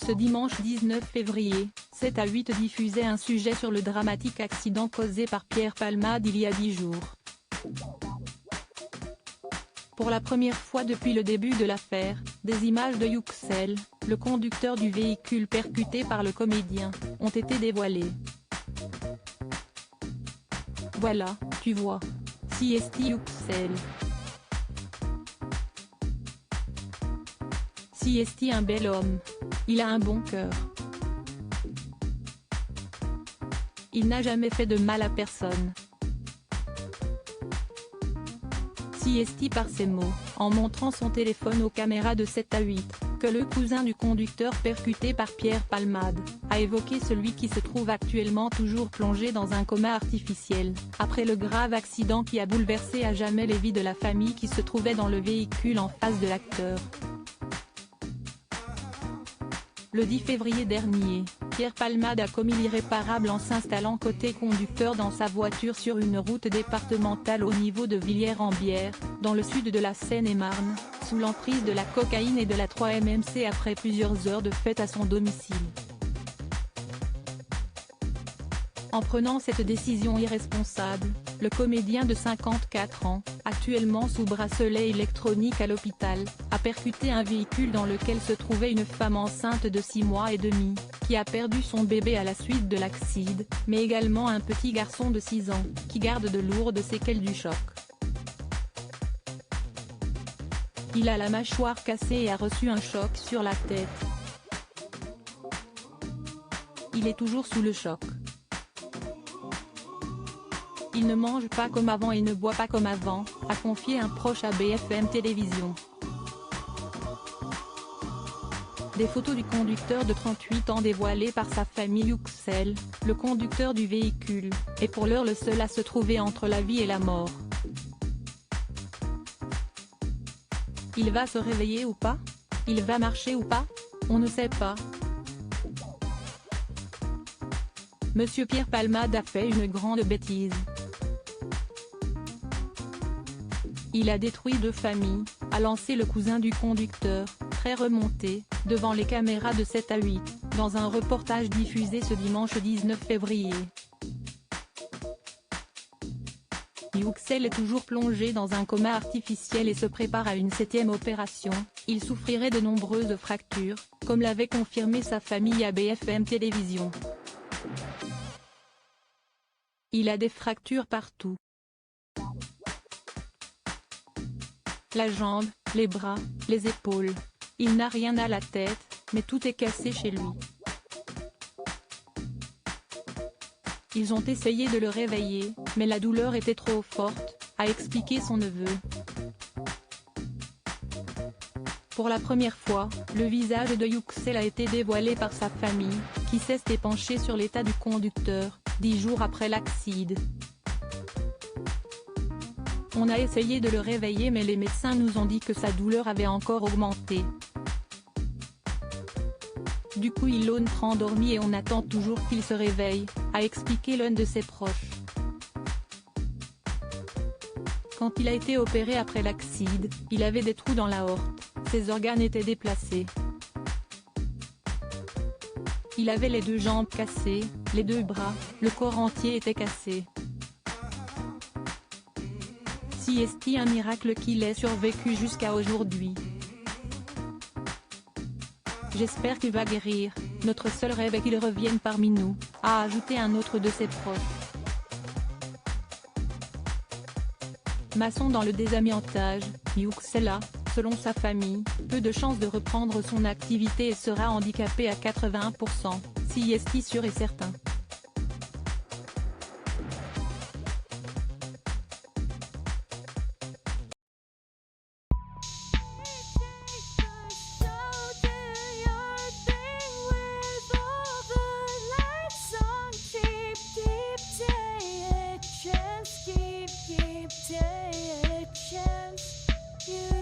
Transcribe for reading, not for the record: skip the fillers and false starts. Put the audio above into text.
Ce dimanche 19 février, 7 à 8 diffusait un sujet sur le dramatique accident causé par Pierre Palmade il y a 10 jours. Pour la première fois depuis le début de l'affaire, des images de Yüksel, le conducteur du véhicule percuté par le comédien, ont été dévoilées. Voilà, tu vois. Siesti Yüksel. Siesti un bel homme. Il a un bon cœur. Il n'a jamais fait de mal à personne. Siesti par ces mots, en montrant son téléphone aux caméras de 7 à 8, que le cousin du conducteur percuté par Pierre Palmade, a évoqué celui qui se trouve actuellement toujours plongé dans un coma artificiel, après le grave accident qui a bouleversé à jamais les vies de la famille qui se trouvait dans le véhicule en face de l'acteur. Le 10 février dernier, Pierre Palmade a commis l'irréparable en s'installant côté conducteur dans sa voiture sur une route départementale au niveau de Villiers-en-Bière, dans le sud de la Seine-et-Marne, sous l'emprise de la cocaïne et de la 3-MMC après plusieurs heures de fête à son domicile. En prenant cette décision irresponsable, le comédien de 54 ans, actuellement sous bracelet électronique à l'hôpital, a percuté un véhicule dans lequel se trouvait une femme enceinte de 6 mois et demi, qui a perdu son bébé à la suite de l'accident, mais également un petit garçon de 6 ans, qui garde de lourdes séquelles du choc. Il a la mâchoire cassée et a reçu un choc sur la tête. Il est toujours sous le choc. Il ne mange pas comme avant et ne boit pas comme avant, a confié un proche à BFM Télévision. Des photos du conducteur de 38 ans dévoilées par sa famille Yüksel, le conducteur du véhicule, est pour l'heure le seul à se trouver entre la vie et la mort. Il va se réveiller ou pas? Il va marcher ou pas? On ne sait pas. Monsieur Pierre Palmade a fait une grande bêtise. Il a détruit 2 familles, a lancé le cousin du conducteur, très remonté, devant les caméras de 7 à 8, dans un reportage diffusé ce dimanche 19 février. Yüksel est toujours plongé dans un coma artificiel et se prépare à une 7e opération. Il souffrirait de nombreuses fractures, comme l'avait confirmé sa famille à BFM Télévision. Il a des fractures partout. La jambe, les bras, les épaules. Il n'a rien à la tête, mais tout est cassé chez lui. Ils ont essayé de le réveiller, mais la douleur était trop forte, a expliqué son neveu. Pour la première fois, le visage de Yüksel a été dévoilé par sa famille, qui s'est penchée sur l'état du conducteur, 10 jours après l'accident. On a essayé de le réveiller mais les médecins nous ont dit que sa douleur avait encore augmenté. Du coup il l'autre endormi et on attend toujours qu'il se réveille, a expliqué l'un de ses proches. Quand il a été opéré après l'accident, il avait des trous dans l'aorte, ses organes étaient déplacés. Il avait les 2 jambes cassées, les 2 bras, le corps entier était cassé. Siesti un miracle qu'il ait survécu jusqu'à aujourd'hui. J'espère qu'il va guérir, notre seul rêve est qu'il revienne parmi nous, a ajouté un autre de ses proches. Maçon dans le désamiantage, Yüksel a, selon sa famille, peu de chances de reprendre son activité et sera handicapé à 81%, Siesti sûr et certain. Keep taking a chance. You